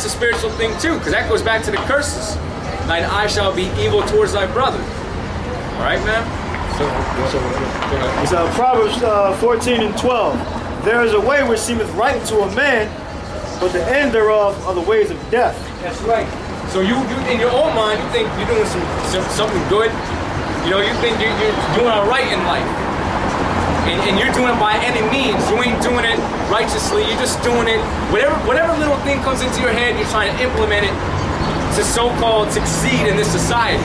that's a spiritual thing too, because that goes back to the curses. Thine eye shall be evil towards thy brother. All right, man? It's Proverbs 14 and 12. There is a way which seemeth right to a man, but the end thereof are the ways of death. That's right. So you in your own mind, you think you're doing something good. You know, you think you're doing all right in life. And you're doing it by any means. You ain't doing it righteously. You're just doing it, whatever little thing comes into your head, you're trying to implement it to so-called succeed in this society.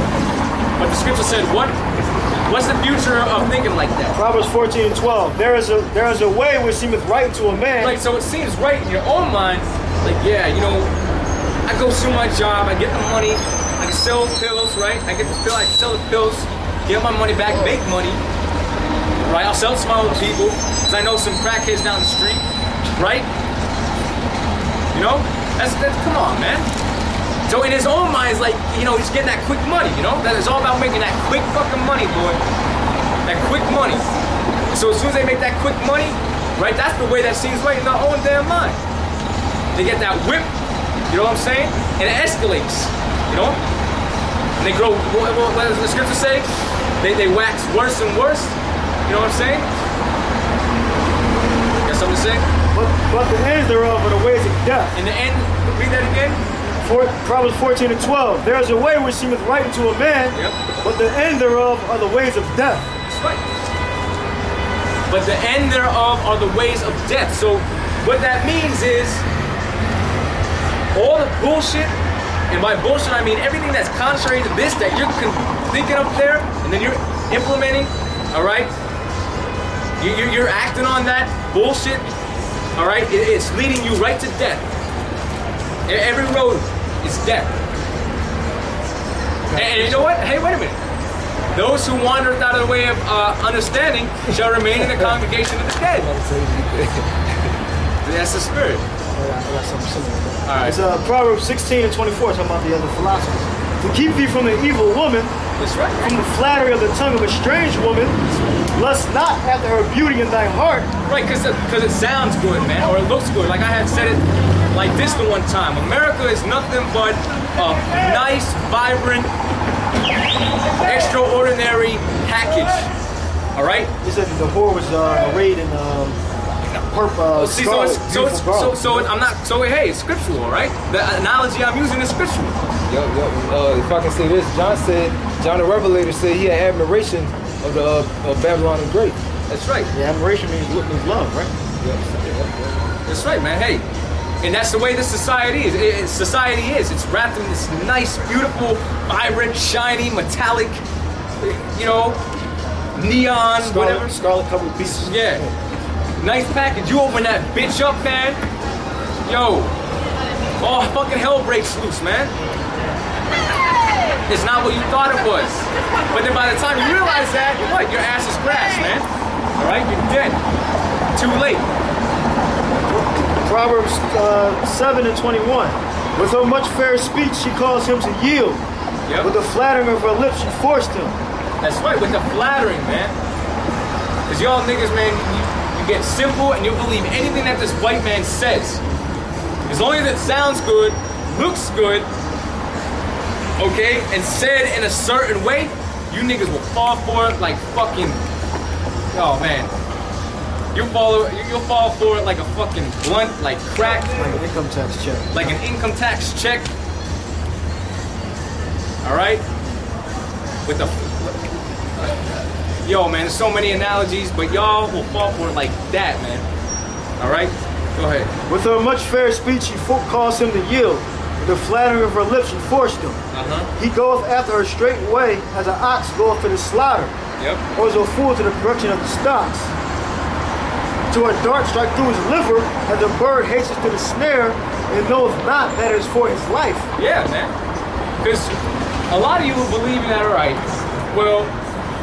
But the scripture said, what's the future of thinking like that? Proverbs 14 and 12. There is a way which seemeth right to a man. Like, so it seems right in your own mind, like, yeah, you know, I go through my job, I get the money, I can sell pills, right? I get the pill, I can sell the pills, get my money back, make money, right? I'll sell it to my own people, because I know some crackheads down the street, right? You know? That's come on, man. So in his own mind, it's like, you know, he's getting that quick money, you know? That is all about making that quick fucking money, boy. That quick money. So as soon as they make that quick money, right, that's the way that seems right in their own damn mind. They get that whip, you know what I'm saying? And it escalates, you know? And they grow, what does the scripture say? They wax worse and worse, you know what I'm saying? Got something to say? But the end thereof are the ways of death. In the end, read that again. Proverbs 14 and 12. There is a way which seemeth right unto a man, but the end thereof are the ways of death. That's right. But the end thereof are the ways of death. So what that means is all the bullshit, and by bullshit I mean everything that's contrary to this that you're thinking up there, and then you're implementing, all right? You're acting on that bullshit, all right? It's leading you right to death. Every road is death. And you know what? Hey, wait a minute. Those who wandereth out of the way of understanding shall remain in the congregation of the dead. That's the spirit. I got something similar. All right. It's Proverbs 16 and 24, talking about the other philosophers. To keep thee from the evil woman, That's right. from the flattery of the tongue of a strange woman, lust not after her beauty in thy heart. Right, because it sounds good, man, or it looks good. Like I had said it like this the one time. America is nothing but a nice, vibrant, extraordinary package. All right? He said that the whore was arrayed in purple. So I'm not. So hey, it's scriptural, right? The analogy I'm using is scriptural. If I can say this, John the Revelator said he had admiration of the Babylon the Great. That's right. Yeah, admiration means love, right? That's right, man. Hey, and that's the way this society is. Society is. It's wrapped in this nice, beautiful, vibrant, shiny, metallic, you know, neon, whatever. Scarlet covered pieces. Yeah. Nice package. You open that bitch up, man. Yo. Oh, fucking hell breaks loose, man. It's not what you thought it was. But then by the time you realize that, what? Your ass is grass, man. All right? You're dead. Too late. Proverbs 7 and 21. With her much fair speech, she caused him to yield. Yep. With the flattering of her lips, she forced him. That's right, with the flattering, man. Because y'all niggas, man, you get simple and you believe anything that this white man says. As long as it sounds good, looks good, okay, and said in a certain way, you niggas will fall for it like fucking, oh man. You'll fall for it like a fucking blunt, like crack. Like an income tax check. Like an income tax check. Alright? With the... Yo, man, there's so many analogies, but y'all will fall for it like that, man. Alright? Go ahead. With her much fair speech, she caused him to yield. With the flattering of her lips, she forced him. He goeth after her straight way, as an ox goeth to the slaughter. Yep. Or as a fool to the correction of the stocks. To a dart strike through his liver, as a bird hastens to the snare, and knoweth not that it is for his life. Yeah, man. Because a lot of you will believe in that, alright, well,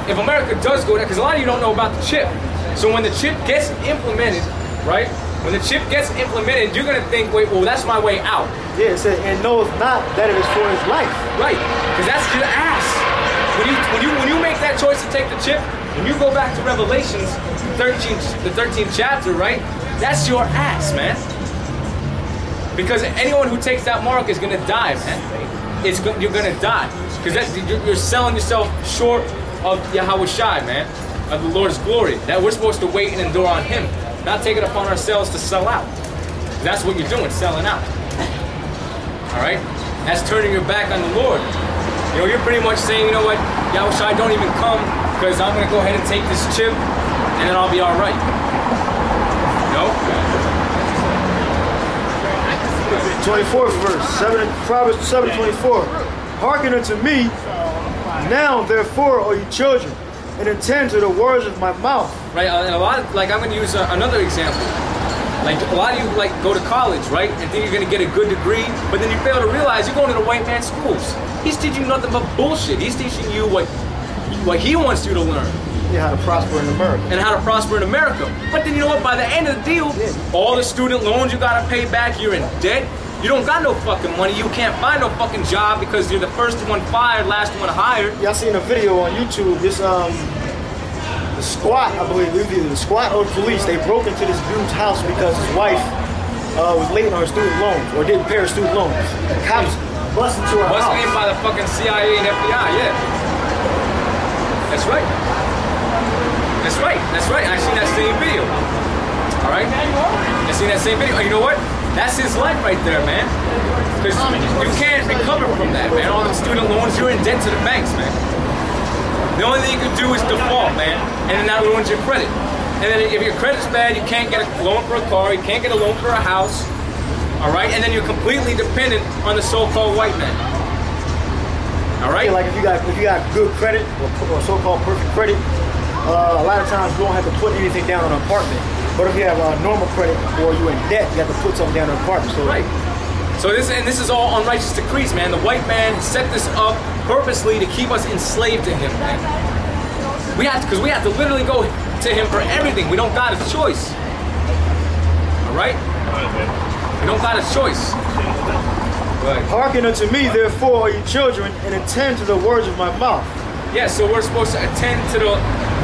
if America does go there, because a lot of you don't know about the chip. So when the chip gets implemented, right? When the chip gets implemented, you're gonna think, wait, well, that's my way out. Yeah, it said, and knoweth not that it is for his life. Right, because that's your ass. When you make that choice to take the chip, when you go back to Revelations, the 13th chapter, right? That's your ass, man. Because anyone who takes that mark is gonna die, man. You're gonna die. Because you're selling yourself short of Yahweh Shai, man, of the Lord's glory. That we're supposed to wait and endure on Him, not take it upon ourselves to sell out. That's what you're doing, selling out. All right? That's turning your back on the Lord. You know, you're pretty much saying, you know what, Yahweh Shai, don't even come, because I'm gonna go ahead and take this chip, and then I'll be all right. No? 24th verse, Proverbs 7:24. Hearken unto me, now therefore, O ye children, and attend to the words of my mouth. Right, and a lot of, like, I'm going to use another example. Like, a lot of you, like, go to college, right, and think you're going to get a good degree, but then you fail to realize you're going to the white man's schools. He's teaching you nothing but bullshit. He's teaching you what he wants you to learn. Yeah, how to prosper in America. And how to prosper in America. But then you know what, by the end of the deal, all the student loans you got to pay back, you're in debt. You don't got no fucking money. You can't find no fucking job because you're the first one fired, last one hired. Yeah, I seen a video on YouTube. This the squad, I believe, either the squad or the police, they broke into this dude's house because his wife was late on her student loans or didn't pay her student loans. The cops busted into her house. Busted in by the fucking CIA and FBI, yeah. That's right. That's right. That's right. I seen that same video. All right? I seen that same video. And you know what? That's his life right there, man. Because you can't recover from that, man. All the student loans, you're in debt to the banks, man. The only thing you can do is default, man. And then that ruins your credit. And then if your credit's bad, you can't get a loan for a car, you can't get a loan for a house. All right? And then you're completely dependent on the so-called white man. All right? Yeah, like if you got good credit or so-called perfect credit, a lot of times you don't have to put anything down on an apartment. But if you have normal credit or you're in debt, you have to put something down on an apartment. So right. So this is all unrighteous decrees, man. The white man set this up purposely to keep us enslaved to him, man. We have to literally go to him for everything. We don't got a choice. All right? We don't got a choice. Right. Hearken unto me, therefore, ye children, and attend to the words of my mouth. Yeah, so we're supposed to attend to the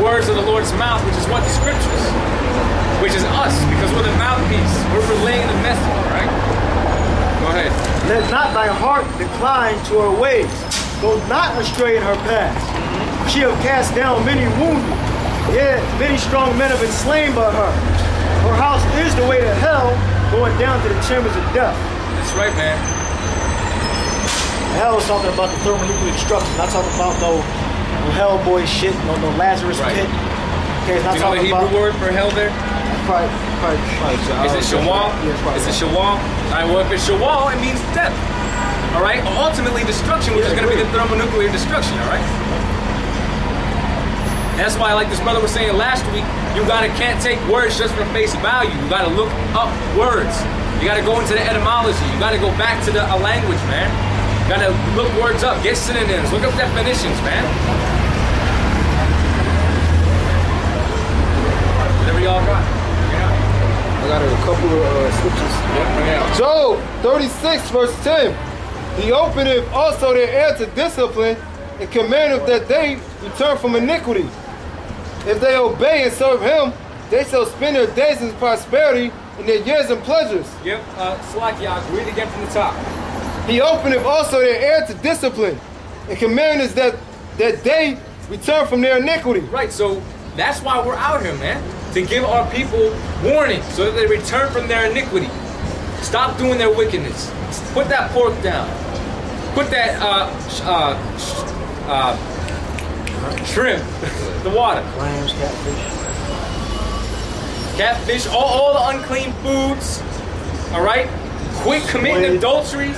words of the Lord's mouth, which is what? The scriptures. Which is us, because we're the mouthpiece. We're relaying the message, all right? Go ahead. Let not thy heart decline to her ways. Go not astray in her paths. She have cast down many wounded. Yet many strong men have been slain by her. Her house is the way to hell, going down to the chambers of death. That's right, man. Hell is talking about the thermonuclear destruction. Not talking about no hellboy shit, no Lazarus pit. Okay, it's not talking about. Do you know the Hebrew word for hell there? Probably. Is it Shawwal? Yeah, is it Shawwal? All right, well, if it's Shawwal, it means death. All right? Ultimately, destruction, which is going to be the thermonuclear destruction, all right? And that's why, like this brother was saying last week, can't take words just for face value. You got to look up words. You got to go into the etymology. You got to go back to a language, man. You got to look words up, get synonyms, look up definitions, man. Whatever y'all got. I got a couple of scriptures. Yeah. Job 36 verse 10. He openeth also their ear to discipline and commandeth that they return from iniquity. If they obey and serve him, they shall spend their days in prosperity and their years in pleasures. Yep, Slakia, read it again from the top. He openeth also their ear to discipline and commandeth that they return from their iniquity. Right, so that's why we're out here, man. To give our people warning so that they return from their iniquity. Stop doing their wickedness. Put that pork down. Put that shrimp, the water. Clams, Catfish, all the unclean foods. All right? Quit committing adultery.